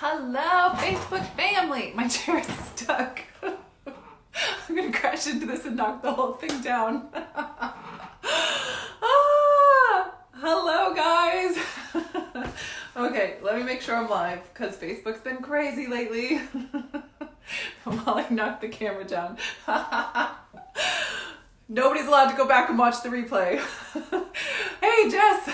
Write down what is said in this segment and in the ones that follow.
Hello, Facebook family. My chair is stuck. I'm gonna crash into this and knock the whole thing down. Hello, guys. Okay, let me make sure I'm live because Facebook's been crazy lately. While I knock the camera down. Nobody's allowed to go back and watch the replay. Hey, Jess.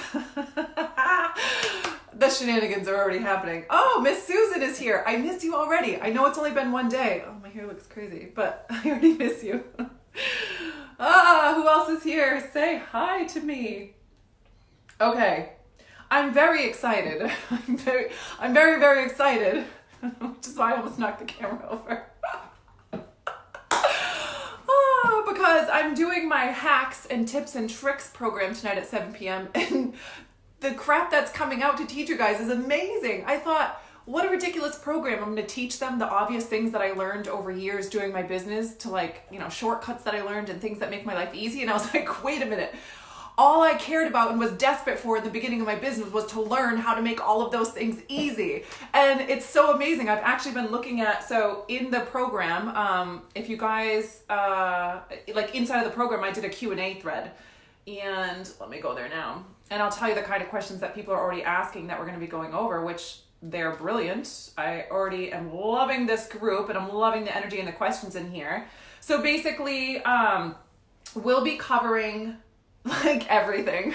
The shenanigans are already happening. Oh, Miss Susan is here. I miss you already. I know it's only been one day. Oh, my hair looks crazy, but I already miss you. Who else is here? Say hi to me. Okay. I'm very excited. I'm very excited, which is why I almost knocked the camera over. Because I'm doing my hacks and tips and tricks program tonight at 7 p.m. and the crap that's coming out to teach you guys is amazing. I thought, what a ridiculous program. I'm going to teach them the obvious things that I learned over years doing my business to shortcuts that I learned and things that make my life easy. And I was like, wait a minute. All I cared about and was desperate for in the beginning of my business was to learn how to make all of those things easy. And it's so amazing. I've actually been looking at, so in the program, if you guys, inside of the program, I did a Q&A thread. And let me go there now. And I'll tell you the kind of questions that people are already asking that we're going to be going over, which they're brilliant. I already am loving this group and I'm loving the energy and the questions in here. So basically, we'll be covering everything.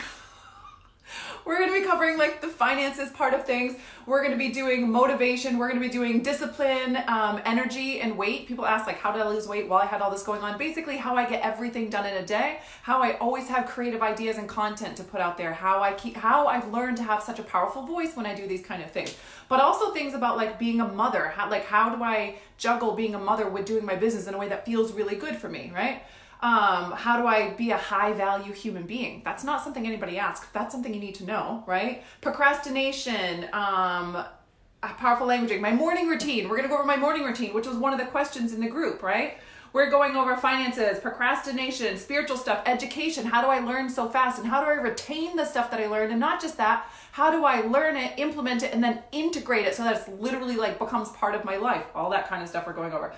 We're going to be covering the finances part of things. We're going to be doing motivation. We're going to be doing discipline, energy, and weight. People ask how did I lose weight while I had all this going on? Basically how I get everything done in a day, how I always have creative ideas and content to put out there, how I've learned to have such a powerful voice when I do these kind of things. But also things about being a mother, how do I juggle being a mother with doing my business in a way that feels really good for me, right? How do I be a high value human being? That's not something anybody asks. That's something you need to know, right? Procrastination, powerful languaging, my morning routine. We're going to go over my morning routine, which was one of the questions in the group, right? We're going over finances, procrastination, spiritual stuff, education. How do I learn so fast? And how do I retain the stuff that I learned? And not just that, how do I learn it, implement it, and then integrate it so that it's literally becomes part of my life? All that kind of stuff we're going over.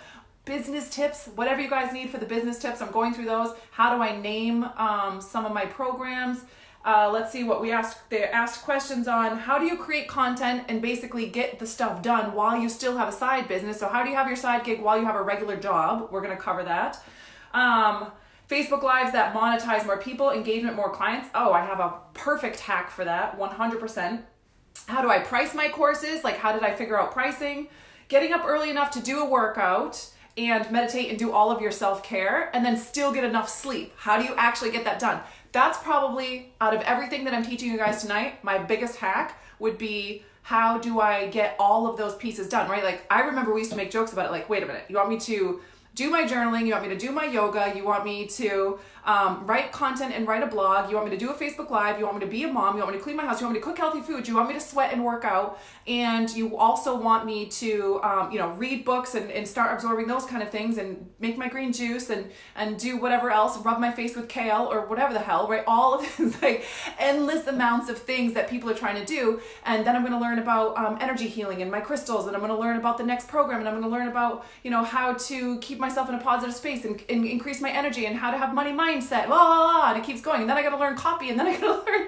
Business tips, whatever you guys need for the business tips, I'm going through those. How do I name some of my programs? Let's see what we asked. They asked questions on how do you create content and basically get the stuff done while you still have a side business. So how do you have your side gig while you have a regular job? We're going to cover that. Facebook Lives that monetize more people, engagement, more clients. Oh, I have a perfect hack for that, 100%. How do I price my courses? How did I figure out pricing? Getting up early enough to do a workout and meditate and do all of your self-care and then still get enough sleep. How do you actually get that done? That's probably, out of everything that I'm teaching you guys tonight, my biggest hack would be how do I get all of those pieces done, right? I remember we used to make jokes about it, wait a minute, you want me to do my journaling, you want me to do my yoga, you want me to write content and write a blog, you want me to do a Facebook Live, you want me to be a mom, you want me to clean my house, you want me to cook healthy food, you want me to sweat and work out, and you also want me to read books and start absorbing those kind of things and make my green juice and do whatever else, rub my face with kale or whatever the hell, right? All of this endless amounts of things that people are trying to do. And then I'm going to learn about energy healing and my crystals, and I'm going to learn about the next program, and I'm going to learn about how to keep myself in a positive space and increase my energy and how to have money mindset, and it keeps going. And then I got to learn copy, and then I got to learn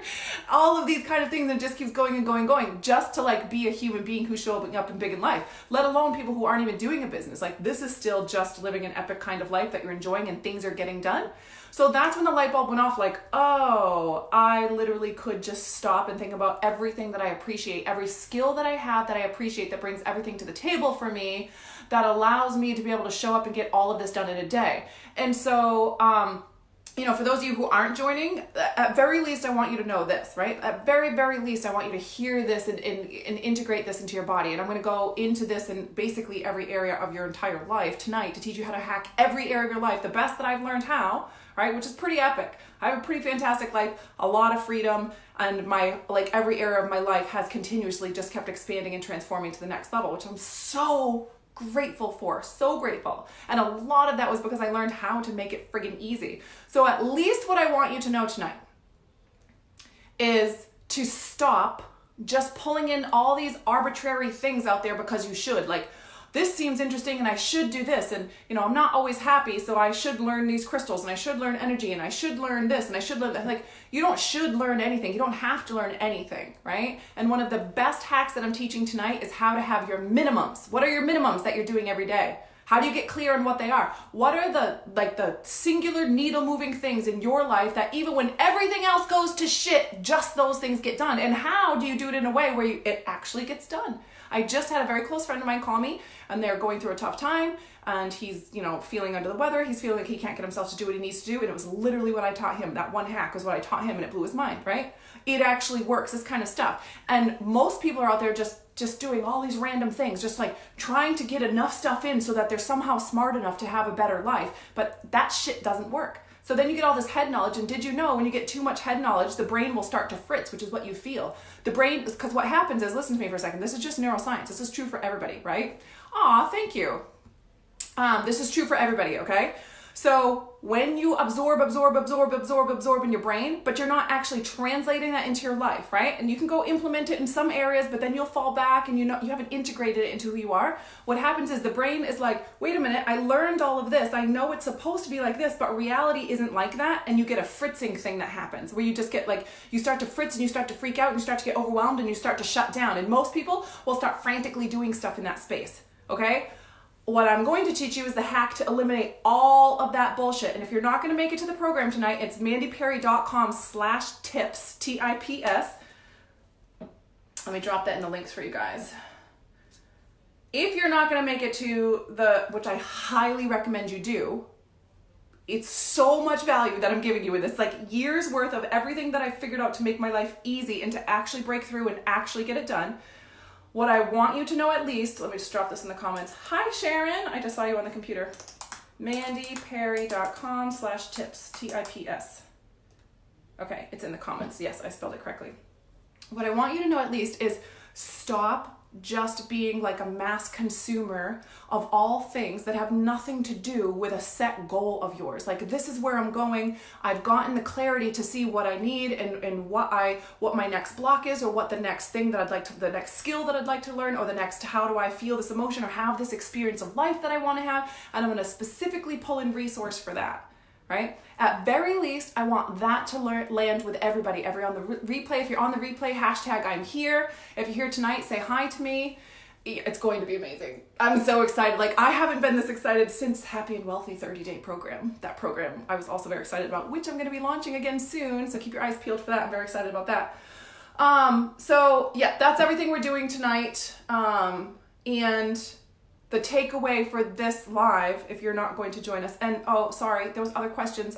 all of these kind of things, and it just keeps going and going and going just to be a human being who's showing up in big in life, let alone people who aren't even doing a business. This is still just living an epic kind of life that you're enjoying and things are getting done. So that's when the light bulb went off, oh, I literally could just stop and think about everything that I appreciate, every skill that I have that I appreciate that brings everything to the table for me, that allows me to be able to show up and get all of this done in a day. And so, for those of you who aren't joining, at very least, I want you to know this, right? At very, very least, I want you to hear this and integrate this into your body. And I'm going to go into this in basically every area of your entire life tonight to teach you how to hack every area of your life, the best that I've learned how, right? Which is pretty epic. I have a pretty fantastic life, a lot of freedom, and my every area of my life has continuously just kept expanding and transforming to the next level, which I'm so grateful for, so grateful. And a lot of that was because I learned how to make it friggin' easy. So at least what I want you to know tonight is to stop just pulling in all these arbitrary things out there because you should. Like, this seems interesting and I should do this, and I'm not always happy, so I should learn these crystals, and I should learn energy, and I should learn this, and I should learn that. Like, you don't should learn anything. You don't have to learn anything, right? And one of the best hacks that I'm teaching tonight is how to have your minimums. What are your minimums that you're doing every day? How do you get clear on what they are? What are the singular needle moving things in your life that even when everything else goes to shit, just those things get done? And how do you do it in a way where it actually gets done? I just had a very close friend of mine call me, and they're going through a tough time, and he's, feeling under the weather. He's feeling like he can't get himself to do what he needs to do. And it was literally what I taught him. That one hack was what I taught him, and it blew his mind, right? It actually works, this kind of stuff. And most people are out there just doing all these random things, just like trying to get enough stuff in so that they're somehow smart enough to have a better life. But that shit doesn't work. So then you get all this head knowledge, and did you know when you get too much head knowledge, the brain will start to fritz, which is what you feel. The brain, because what happens is, listen to me for a second, this is just neuroscience. This is true for everybody, right? Aw, thank you. This is true for everybody, okay? So when you absorb in your brain, but you're not actually translating that into your life, right? And you can go implement it in some areas, but then you'll fall back and you haven't integrated it into who you are. What happens is the brain is like, wait a minute, I learned all of this. I know it's supposed to be like this, but reality isn't like that. And you get a fritzing thing that happens where you just get like, you start to fritz and you start to freak out and you start to get overwhelmed and you start to shut down. And most people will start frantically doing stuff in that space, okay? What I'm going to teach you is the hack to eliminate all of that bullshit. And if you're not going to make it to the program tonight, it's mandyperry.com/tips, T-I-P-S. Let me drop that in the links for you guys. If you're not going to make it to which I highly recommend you do, it's so much value that I'm giving you with this, like years worth of everything that I figured out to make my life easy and to actually break through and actually get it done. What I want you to know at least, let me just drop this in the comments. Hi, Sharon. I just saw you on the computer. mandyperry.com/tips, T-I-P-S. Okay, it's in the comments. Yes, I spelled it correctly. What I want you to know at least is stop just being like a mass consumer of all things that have nothing to do with a set goal of yours. Like, this is where I'm going. I've gotten the clarity to see what I need and what my next block is, or what the next thing that the next skill that I'd like to learn, or the next, how do I feel this emotion or have this experience of life that I want to have. And I'm going to specifically pull in resource for that. Right? At very least, I want that to land with everybody. On the replay, if you're on the replay, hashtag I'm here. If you're here tonight, say hi to me. It's going to be amazing. I'm so excited. Like, I haven't been this excited since Happy and Wealthy 30-day program. That program I was also very excited about, which I'm going to be launching again soon. So keep your eyes peeled for that. I'm very excited about that. So yeah, that's everything we're doing tonight. And the takeaway for this live, if you're not going to join us, and oh, sorry, there was other questions.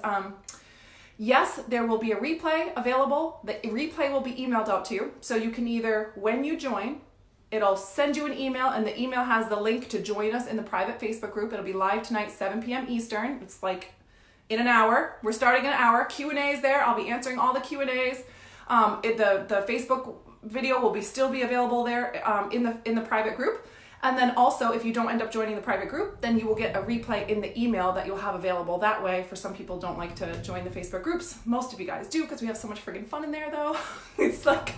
Yes, there will be a replay available. The replay will be emailed out to you. So you can either, when you join, it'll send you an email, and the email has the link to join us in the private Facebook group. It'll be live tonight, 7 p.m. Eastern. It's like in an hour. We're starting in an hour. Q&As there. I'll be answering all the Q&As. The Facebook video will still be available there in the private group. And then also, if you don't end up joining the private group, then you will get a replay in the email that you'll have available that way. For some people don't like to join the Facebook groups. Most of you guys do, because we have so much friggin' fun in there though. It's like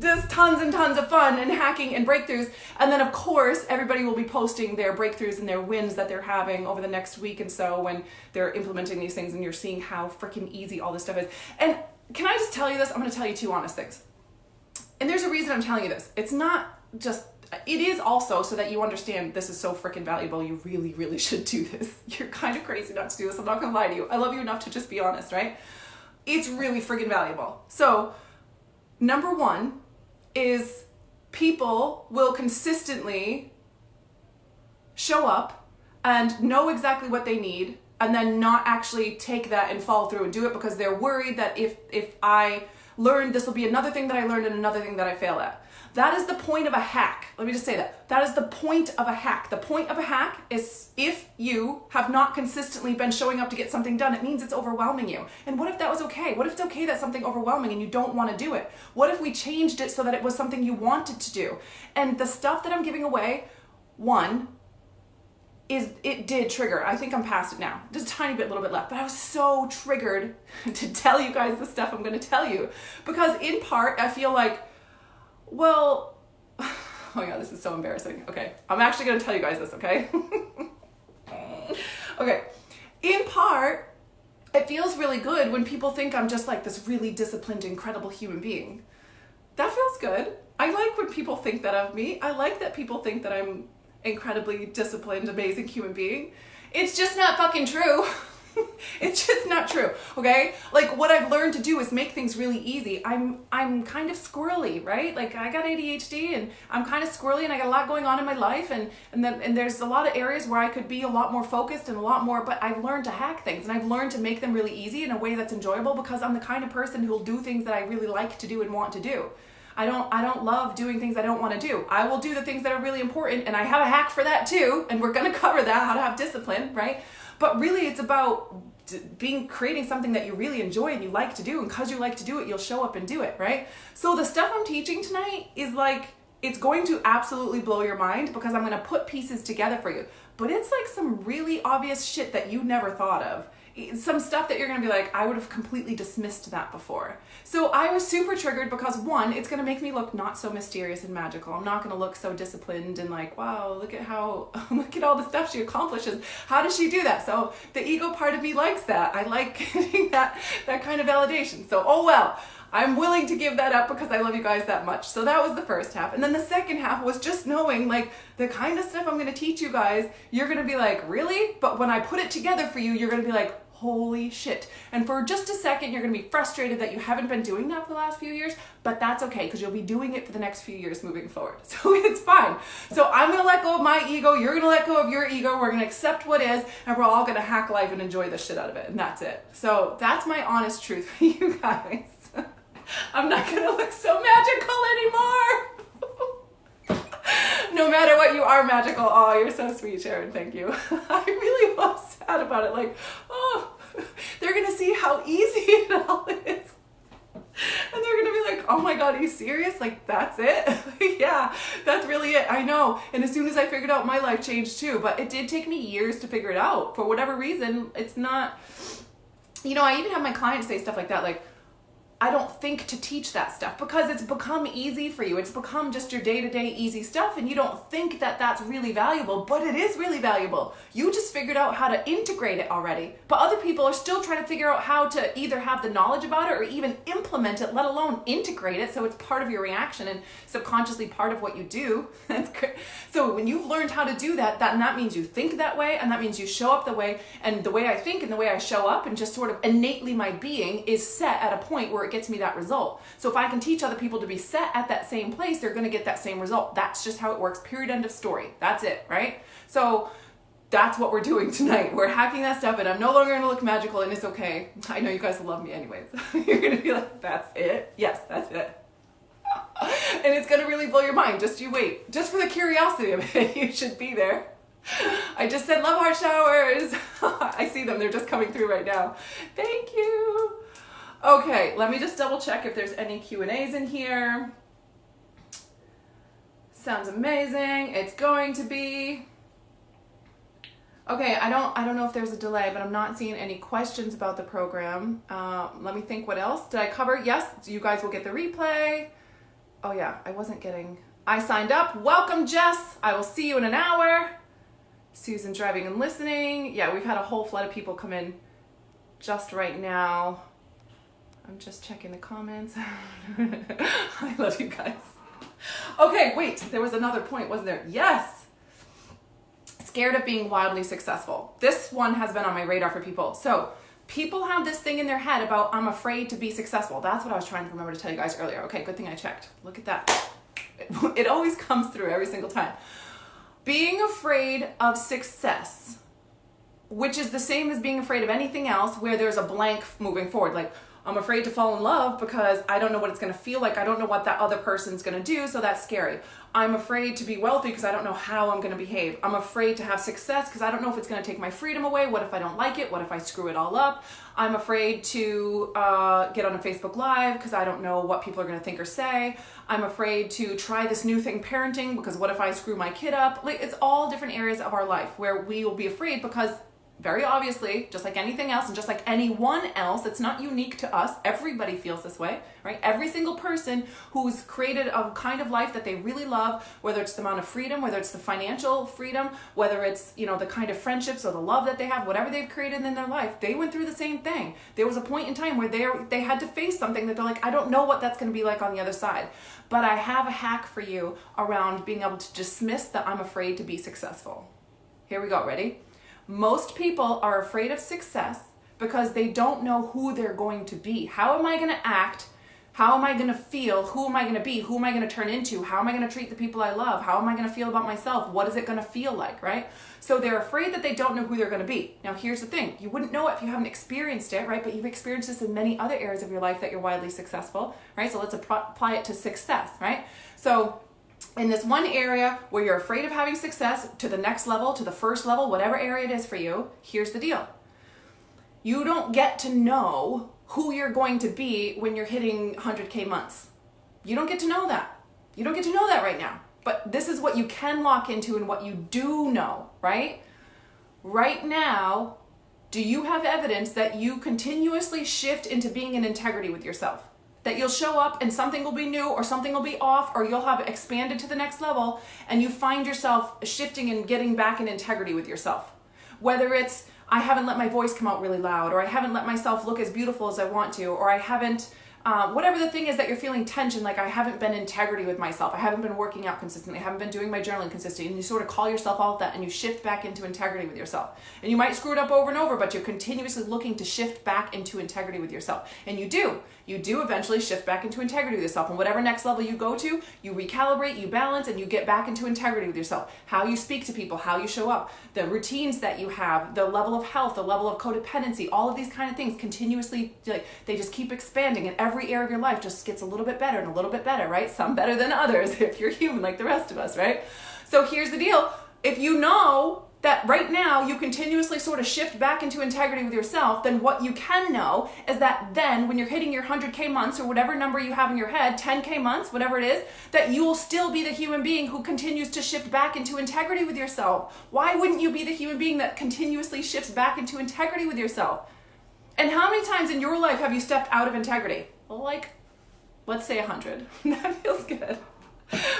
just tons and tons of fun and hacking and breakthroughs. And then of course, everybody will be posting their breakthroughs and their wins that they're having over the next week and so when they're implementing these things, and you're seeing how freaking easy all this stuff is. And can I just tell you this? I'm gonna tell you two honest things. And there's a reason I'm telling you this. It's not just, it is also so that you understand this is so freaking valuable. You really, really should do this. You're kind of crazy not to do this. I'm not gonna lie to you. I love you enough to just be honest, right? It's really freaking valuable. So number one is people will consistently show up and know exactly what they need, and then not actually take that and follow through and do it because they're worried that if I learn, this will be another thing that I learned and another thing that I fail at. That is the point of a hack. Let me just say that. That is the point of a hack. The point of a hack is if you have not consistently been showing up to get something done, it means it's overwhelming you. And what if that was okay? What if it's okay that's something overwhelming and you don't want to do it? What if we changed it so that it was something you wanted to do? And the stuff that I'm giving away, one, it did trigger. I think I'm past it now. Just a tiny bit, little bit left. But I was so triggered to tell you guys the stuff I'm going to tell you. Because in part, I feel like, Well, oh my God, this is so embarrassing. Okay, I'm actually gonna tell you guys this, okay? Okay, in part, it feels really good when people think I'm just like this really disciplined, incredible human being. That feels good. I like when people think that of me. I like that people think that I'm incredibly disciplined, amazing human being. It's just not fucking true. It's just not true, okay? Like, what I've learned to do is make things really easy. I'm kind of squirrely, right? Like, I got ADHD and I'm kind of squirrely and I got a lot going on in my life, and there's a lot of areas where I could be a lot more focused and a lot more, but I've learned to hack things and I've learned to make them really easy in a way that's enjoyable, because I'm the kind of person who'll do things that I really like to do and want to do. I don't love doing things I don't want to do. I will do the things that are really important, and I have a hack for that too, and we're going to cover that, how to have discipline, right? But really it's about creating something that you really enjoy and you like to do, and because you like to do it, you'll show up and do it, right? So the stuff I'm teaching tonight is like, it's going to absolutely blow your mind, because I'm going to put pieces together for you. But it's like some really obvious shit that you never thought of. Some stuff that you're going to be like, I would have completely dismissed that before. So I was super triggered because, one, it's going to make me look not so mysterious and magical. I'm not going to look so disciplined and like, wow, look at all the stuff she accomplishes. How does she do that? So the ego part of me likes that. I like getting that kind of validation. So, oh well, I'm willing to give that up because I love you guys that much. So that was the first half. And then the second half was just knowing, like, the kind of stuff I'm going to teach you guys, you're going to be like, really? But when I put it together for you, you're going to be like, holy shit. And for just a second, you're going to be frustrated that you haven't been doing that for the last few years, but that's okay, because you'll be doing it for the next few years moving forward. So it's fine. So I'm going to let go of my ego. You're going to let go of your ego. We're going to accept what is, and we're all going to hack life and enjoy the shit out of it. And that's it. So that's my honest truth for you guys. I'm not going to look so magical anymore. No matter what, you are magical. Oh, you're so sweet, Sharon. Thank you. I really was sad about it. Like, oh, they're going to see how easy it all is. And they're going to be like, oh my God, are you serious? Like, that's it? Yeah, that's really it. I know. And as soon as I figured out, my life changed too. But it did take me years to figure it out. For whatever reason, it's not, I even have my clients say stuff like that, like, I don't think to teach that stuff because it's become easy for you. It's become just your day-to-day easy stuff, and you don't think that that's really valuable, but it is really valuable. You just figured out how to integrate it already, but other people are still trying to figure out how to either have the knowledge about it or even implement it, let alone integrate it, so it's part of your reaction and subconsciously part of what you do. That's great. So when you've learned how to do that, that means you think that way, and that means you show up the way, and the way I think and the way I show up, and just sort of innately my being is set at a point where it gets me that result. So if I can teach other people to be set at that same place, they're going to get that same result. That's just how it works. Period. End of story. That's it, right? So that's what we're doing tonight. We're hacking that stuff, and I'm no longer going to look magical, and it's okay. I know you guys will love me anyways. You're going to be like, that's it? Yes, that's it. And it's going to really blow your mind. Just you wait. Just for the curiosity of it, you should be there. I just said love heart showers. I see them. They're just coming through right now. Thank you. Okay, let me just double check if there's any Q&As in here. Sounds amazing. It's going to be. Okay, I don't know if there's a delay, but I'm not seeing any questions about the program. Let me think, what else did I cover? Yes, you guys will get the replay. Oh yeah, I signed up. Welcome, Jess. I will see you in an hour. Susan driving and listening. Yeah, we've had a whole flood of people come in just right now. I'm just checking the comments. I love you guys. Okay, wait, there was another point, wasn't there? Yes. Scared of being wildly successful. This one has been on my radar for people. So people have this thing in their head about, I'm afraid to be successful. That's what I was trying to remember to tell you guys earlier. Okay, good thing I checked. Look at that. It always comes through every single time. Being afraid of success, which is the same as being afraid of anything else where there's a blank moving forward. Like, I'm afraid to fall in love because I don't know what it's going to feel like. I don't know what that other person's going to do, so that's scary. I'm afraid to be wealthy because I don't know how I'm going to behave. I'm afraid to have success because I don't know if it's going to take my freedom away. What if I don't like it? What if I screw it all up? I'm afraid to get on a Facebook Live because I don't know what people are going to think or say. I'm afraid to try this new thing, parenting, because what if I screw my kid up? Like, it's all different areas of our life where we will be afraid because very obviously, just like anything else and just like anyone else, it's not unique to us. Everybody feels this way, right? Every single person who's created a kind of life that they really love, whether it's the amount of freedom, whether it's the financial freedom, whether it's, the kind of friendships or the love that they have, whatever they've created in their life, they went through the same thing. There was a point in time where they had to face something that they're like, I don't know what that's going to be like on the other side. But I have a hack for you around being able to dismiss that I'm afraid to be successful. Here we go. Ready? Most people are afraid of success because they don't know who they're going to be. How am I going to act? How am I going to feel? Who am I going to be? Who am I going to turn into? How am I going to treat the people I love? How am I going to feel about myself? What is it going to feel like, right? So they're afraid that they don't know who they're going to be. Now, here's the thing. You wouldn't know it if you haven't experienced it, right? But you've experienced this in many other areas of your life that you're wildly successful, right? So let's apply it to success, right? So in this one area where you're afraid of having success to the next level, to the first level, whatever area it is for you, here's the deal. You don't get to know who you're going to be when you're hitting 100K months. You don't get to know that. You don't get to know that right now. But this is what you can lock into and what you do know, right? Right now, do you have evidence that you continuously shift into being in integrity with yourself? That you'll show up and something will be new or something will be off or you'll have expanded to the next level and you find yourself shifting and getting back in integrity with yourself. Whether it's, I haven't let my voice come out really loud, or I haven't let myself look as beautiful as I want to, or I haven't, whatever the thing is that you're feeling tension, like I haven't been in integrity with myself, I haven't been working out consistently, I haven't been doing my journaling consistently, and you sort of call yourself out that and you shift back into integrity with yourself. And you might screw it up over and over, but you're continuously looking to shift back into integrity with yourself. And you do eventually shift back into integrity with yourself. And whatever next level you go to, you recalibrate, you balance, and you get back into integrity with yourself. How you speak to people, how you show up, the routines that you have, the level of health, the level of codependency, all of these kind of things continuously, like, they just keep expanding, and every area of your life just gets a little bit better and a little bit better, right? Some better than others if you're human like the rest of us, right? So here's the deal. If you know that right now you continuously sort of shift back into integrity with yourself, then what you can know is that then when you're hitting your 100K months or whatever number you have in your head, 10K months, whatever it is, that you will still be the human being who continues to shift back into integrity with yourself. Why wouldn't you be the human being that continuously shifts back into integrity with yourself? And how many times in your life have you stepped out of integrity? Well, like, let's say 100. That feels good.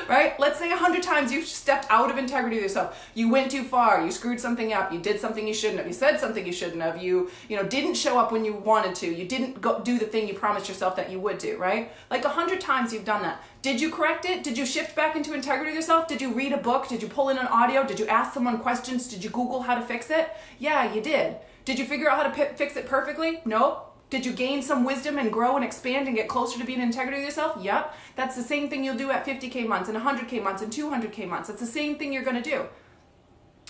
Right? Let's say 100 times you've stepped out of integrity with yourself. You went too far. You screwed something up. You did something you shouldn't have. You said something you shouldn't have. You didn't show up when you wanted to. You didn't go do the thing you promised yourself that you would do, right? Like 100 times you've done that. Did you correct it? Did you shift back into integrity with yourself? Did you read a book? Did you pull in an audio? Did you ask someone questions? Did you Google how to fix it? Yeah, you did. Did you figure out how to fix it perfectly? Nope. Did you gain some wisdom and grow and expand and get closer to being in integrity with yourself? Yep. That's the same thing you'll do at 50K months and 100K months and 200K months. It's the same thing you're going to do.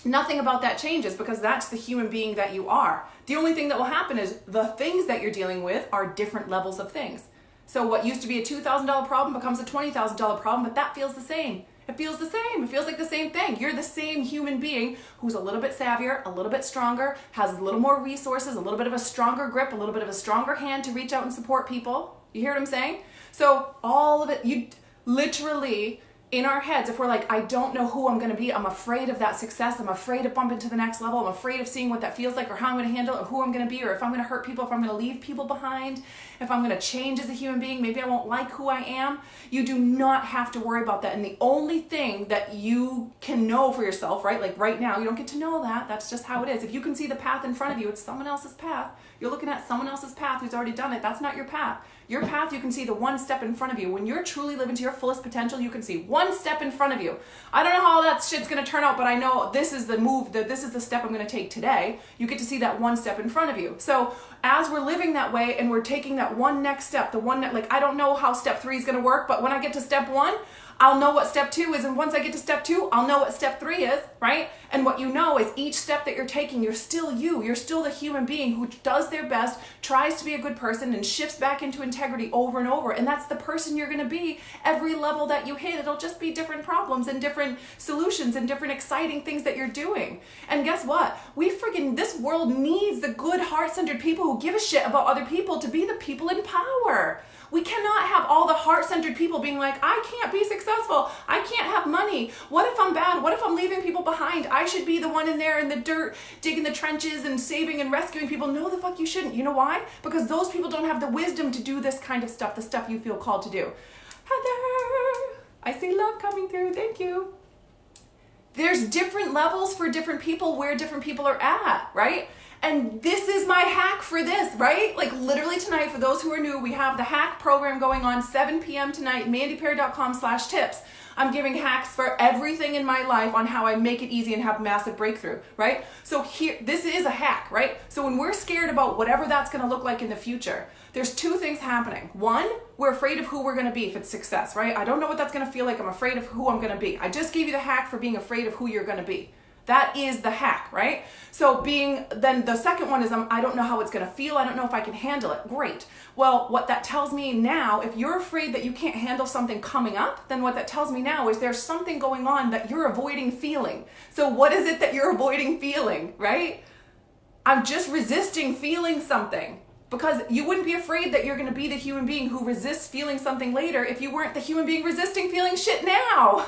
Nothing about that changes because that's the human being that you are. The only thing that will happen is the things that you're dealing with are different levels of things. So what used to be a $2,000 problem becomes a $20,000 problem, but that feels the same. It feels the same. It feels like the same thing. You're the same human being who's a little bit savvier, a little bit stronger, has a little more resources, a little bit of a stronger grip, a little bit of a stronger hand to reach out and support people. You hear what I'm saying? So all of it, you literally, in our heads, if we're like, I don't know who I'm going to be, I'm afraid of that success, I'm afraid to bump into the next level, I'm afraid of seeing what that feels like or how I'm going to handle it or who I'm going to be or if I'm going to hurt people, if I'm going to leave people behind, if I'm going to change as a human being, maybe I won't like who I am. You do not have to worry about that. And the only thing that you can know for yourself, right? Like right now, you don't get to know that. That's just how it is. If you can see the path in front of you, it's someone else's path. You're looking at someone else's path who's already done it. That's not your path. Your path, you can see the one step in front of you. When you're truly living to your fullest potential, you can see one step in front of you. I don't know how that shit's going to turn out, but I know this is the move, this is the step I'm going to take today. You get to see that one step in front of you. So as we're living that way and we're taking that one next step, the one that, like, I don't know how step 3 is going to work, but when I get to step 1, I'll know what step 2 is. And once I get to step 2, I'll know what step 3 is, right? And what you know is each step that you're taking, you're still you. You're still the human being who does their best, tries to be a good person, and shifts back into integrity over and over. And that's the person you're going to be every level that you hit. It'll just be different problems and different solutions and different exciting things that you're doing. And guess what? This world needs the good, heart-centered people who give a shit about other people to be the people in power. We cannot have all the heart-centered people being like, I can't be successful. I can't have money. What if I'm bad? What if I'm leaving people behind? I should be the one in there in the dirt, digging the trenches and saving and rescuing people. No, the fuck you shouldn't. You know why? Because those people don't have the wisdom to do this kind of stuff, the stuff you feel called to do. Heather, I see love coming through. Thank you. There's different levels for different people where different people are at, right? And this is my hack for this, right? Like literally tonight, for those who are new, we have the hack program going on 7 p.m. tonight, mandyperry.com/tips. I'm giving hacks for everything in my life on how I make it easy and have massive breakthrough, right? So here, this is a hack, right? So when we're scared about whatever that's gonna look like in the future, there's two things happening. One, we're afraid of who we're gonna be if it's success, right? I don't know what that's gonna feel like. I'm afraid of who I'm gonna be. I just gave you the hack for being afraid of who you're gonna be. That is the hack, right? So then the second one is I don't know how it's gonna feel. I don't know if I can handle it. Great. Well, what that tells me now, if you're afraid that you can't handle something coming up, then what that tells me now is there's something going on that you're avoiding feeling. So what is it that you're avoiding feeling, right? I'm just resisting feeling something. Because you wouldn't be afraid that you're gonna be the human being who resists feeling something later if you weren't the human being resisting feeling shit now.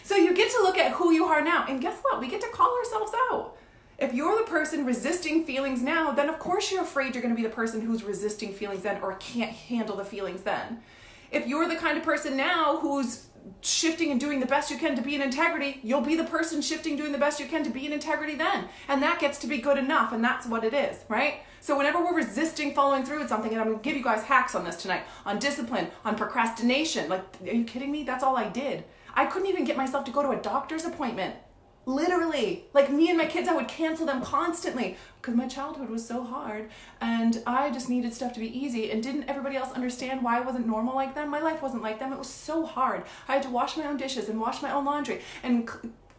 So you get to look at who you are now. And guess what? We get to call ourselves out. If you're the person resisting feelings now, then of course you're afraid you're gonna be the person who's resisting feelings then or can't handle the feelings then. If you're the kind of person now who's shifting and doing the best you can to be in integrity, you'll be the person shifting, doing the best you can to be in integrity then. And that gets to be good enough, and that's what it is, right? So whenever we're resisting following through with something, and I'm gonna give you guys hacks on this tonight, on discipline, on procrastination, like, are you kidding me? That's all I did. I couldn't even get myself to go to a doctor's appointment. Literally, like me and my kids, I would cancel them constantly because my childhood was so hard and I just needed stuff to be easy. And didn't everybody else understand why I wasn't normal like them? My life wasn't like them. It was so hard. I had to wash my own dishes and wash my own laundry and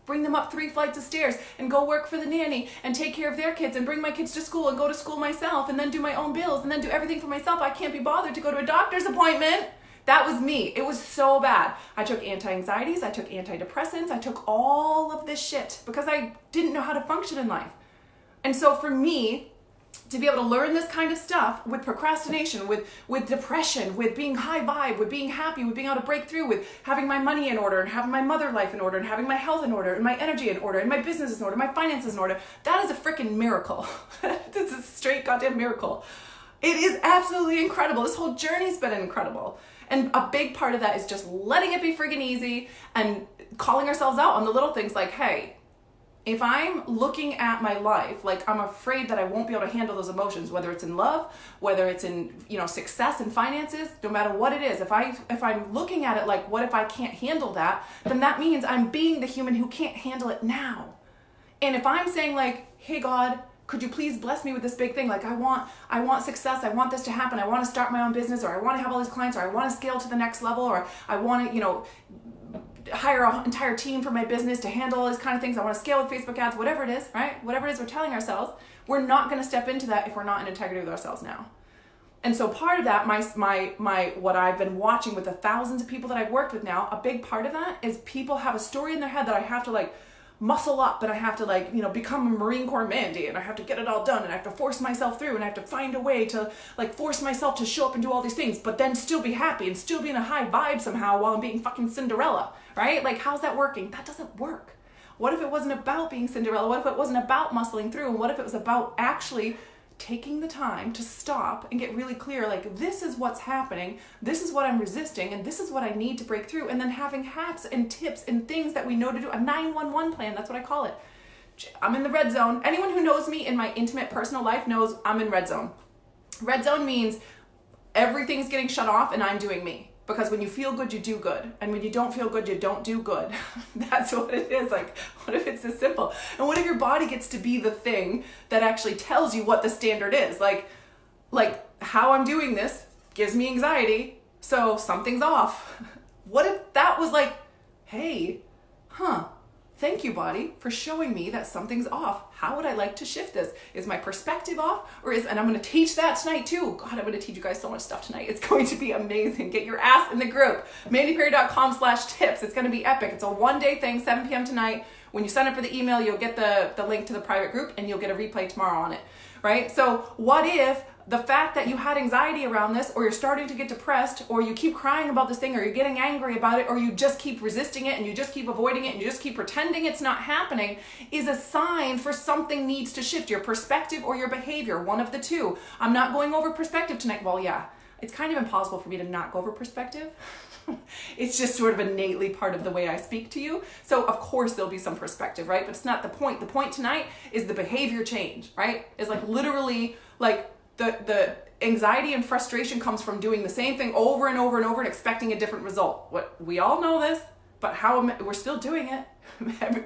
bring them up 3 flights of stairs and go work for the nanny and take care of their kids and bring my kids to school and go to school myself and then do my own bills and then do everything for myself. I can't be bothered to go to a doctor's appointment. That was me. It was so bad. I took anti-anxieties, I took antidepressants, I took all of this shit because I didn't know how to function in life. And so for me, to be able to learn this kind of stuff with procrastination, with depression, with being high vibe, with being happy, with being able to break through, with having my money in order and having my mother life in order and having my health in order and my energy in order and my business in order, my finances in order, that is a freaking miracle. This is a straight goddamn miracle. It is absolutely incredible. This whole journey's been incredible. And a big part of that is just letting it be friggin' easy and calling ourselves out on the little things like, hey, if I'm looking at my life, like I'm afraid that I won't be able to handle those emotions, whether it's in love, whether it's in, success and finances, no matter what it is, if I'm looking at it like, what if I can't handle that? Then that means I'm being the human who can't handle it now. And if I'm saying like, hey God, could you please bless me with this big thing? Like I want success. I want this to happen. I want to start my own business, or I want to have all these clients, or I want to scale to the next level, or I want to, hire an entire team for my business to handle all these kind of things. I want to scale with Facebook ads, whatever it is, right? Whatever it is we're telling ourselves, we're not going to step into that if we're not in integrity with ourselves now. And so part of that, my what I've been watching with the thousands of people that I've worked with now, a big part of that is people have a story in their head that I have to like muscle up, and I have to become a Marine Corps Mandy, and I have to get it all done, and I have to force myself through, and I have to find a way to force myself to show up and do all these things, but then still be happy and still be in a high vibe somehow while I'm being fucking Cinderella, right? Like, how's that working? That doesn't work. What if it wasn't about being Cinderella? What if it wasn't about muscling through? And what if it was about actually taking the time to stop and get really clear, like, this is what's happening, this is what I'm resisting, and this is what I need to break through, and then having hacks and tips and things that we know to do, a 911 plan, that's what I call it. I'm in the red zone. Anyone who knows me in my intimate personal life knows I'm in red zone. Red zone means everything's getting shut off and I'm doing me. Because when you feel good, you do good. And when you don't feel good, you don't do good. That's what it is. Like, what if it's this simple? And what if your body gets to be the thing that actually tells you what the standard is? Like how I'm doing this gives me anxiety, so something's off. What if that was like, hey, thank you, body, for showing me that something's off. How would I like to shift this? Is my perspective off? And I'm going to teach that tonight too. God, I'm going to teach you guys so much stuff tonight. It's going to be amazing. Get your ass in the group. mandyperry.com/tips. It's going to be epic. It's a one-day thing, 7 p.m. tonight. When you sign up for the email, you'll get the link to the private group and you'll get a replay tomorrow on it, right? So what if the fact that you had anxiety around this, or you're starting to get depressed, or you keep crying about this thing, or you're getting angry about it, or you just keep resisting it and you just keep avoiding it and you just keep pretending it's not happening, is a sign for something needs to shift, your perspective or your behavior, one of the two. I'm not going over perspective tonight. Well, yeah, it's kind of impossible for me to not go over perspective. It's just sort of innately part of the way I speak to you. So of course there'll be some perspective, right? But it's not the point. The point tonight is the behavior change, right? Is like literally like the anxiety and frustration comes from doing the same thing over and over and over and expecting a different result. What we all know this, but we're still doing it.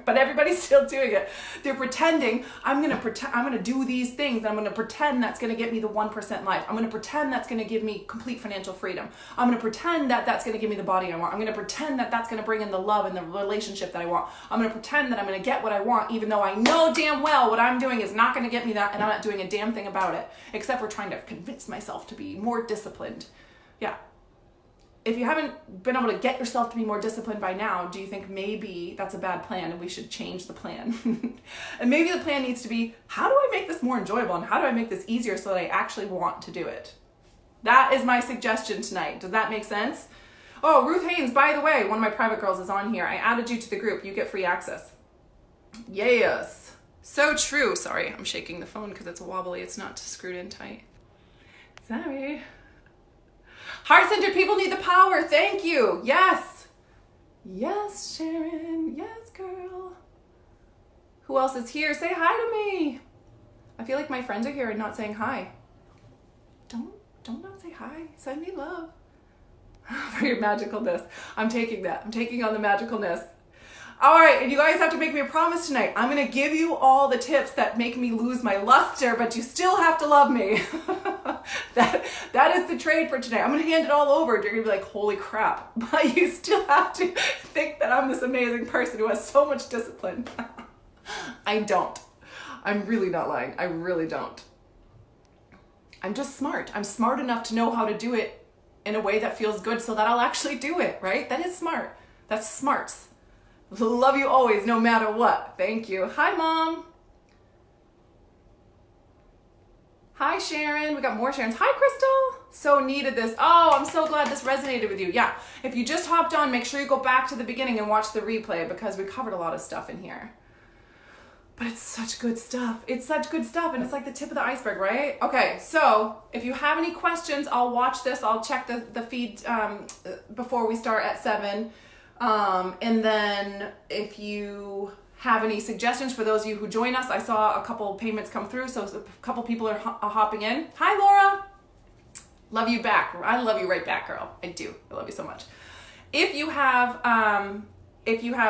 But everybody's still doing it. They're pretending I'm gonna do these things, and I'm gonna pretend that's gonna get me the 1% life. I'm gonna pretend that's gonna give me complete financial freedom. I'm gonna pretend that that's gonna give me the body I want. I'm gonna pretend that that's gonna bring in the love and the relationship that I want. I'm gonna pretend that I'm gonna get what I want, even though I know damn well what I'm doing is not gonna get me that, and I'm not doing a damn thing about it, except for trying to convince myself to be more disciplined. Yeah. If you haven't been able to get yourself to be more disciplined by now, do you think maybe that's a bad plan and we should change the plan? And maybe the plan needs to be, how do I make this more enjoyable and how do I make this easier so that I actually want to do it? That is my suggestion tonight. Does that make sense? Oh, Ruth Haynes, by the way, one of my private girls is on here. I added you to the group. You get free access. Yes. So true. Sorry, I'm shaking the phone because it's wobbly. It's not screwed in tight. Sorry. Heart-centered people need the power. Thank you. Yes. Yes, Sharon. Yes, girl. Who else is here? Say hi to me. I feel like my friends are here and not saying hi. Don't not say hi. Send me love. For your magicalness. I'm taking that. I'm taking on the magicalness. All right, and you guys have to make me a promise tonight. I'm going to give you all the tips that make me lose my luster, but you still have to love me. That is the trade for today. I'm going to hand it all over. You're going to be like, holy crap. But you still have to think that I'm this amazing person who has so much discipline. I don't. I'm really not lying. I really don't. I'm just smart. I'm smart enough to know how to do it in a way that feels good so that I'll actually do it, right? That is smart. That's smarts. Love you always, no matter what. Thank you. Hi, Mom. Hi, Sharon. We got more Sharons. Hi, Crystal. So needed this. Oh, I'm so glad this resonated with you. Yeah, if you just hopped on, make sure you go back to the beginning and watch the replay because we covered a lot of stuff in here. But it's such good stuff. It's such good stuff, and it's like the tip of the iceberg, right? Okay, so if you have any questions, I'll watch this. I'll check the feed before we start at 7. And then if you have any suggestions for those of you who join us, I saw a couple payments come through, so a couple people are hopping in. Hi, Laura. Love you back. I love you right back, girl. I do. I love you so much. If you have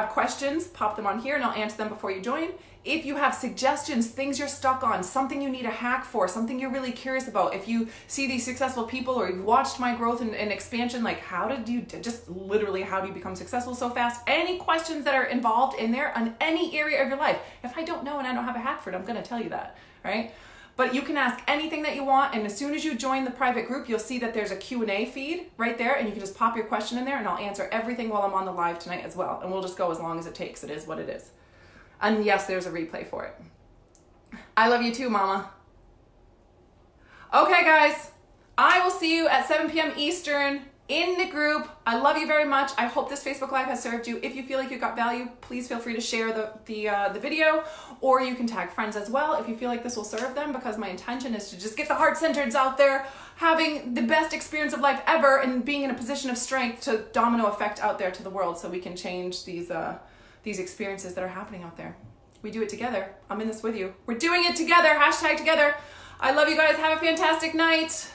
questions, pop them on here and I'll answer them before you join. If you have suggestions, things you're stuck on, something you need a hack for, something you're really curious about, if you see these successful people or you've watched my growth and expansion, like how do you become successful so fast? Any questions that are involved in there on any area of your life. If I don't know and I don't have a hack for it, I'm going to tell you that, right? But you can ask anything that you want, and as soon as you join the private group, you'll see that there's a Q&A feed right there, and you can just pop your question in there, and I'll answer everything while I'm on the live tonight as well. And we'll just go as long as it takes. It is what it is. And yes, there's a replay for it. I love you too, Mama. Okay, guys. I will see you at 7 p.m. Eastern in the group. I love you very much. I hope this Facebook Live has served you. If you feel like you got value, please feel free to share the video, or you can tag friends as well if you feel like this will serve them, because my intention is to just get the heart-centereds out there having the best experience of life ever and being in a position of strength to domino effect out there to the world so we can change these experiences that are happening out there. We do it together. I'm in this with you. We're doing it together. #together. I love you guys. Have a fantastic night.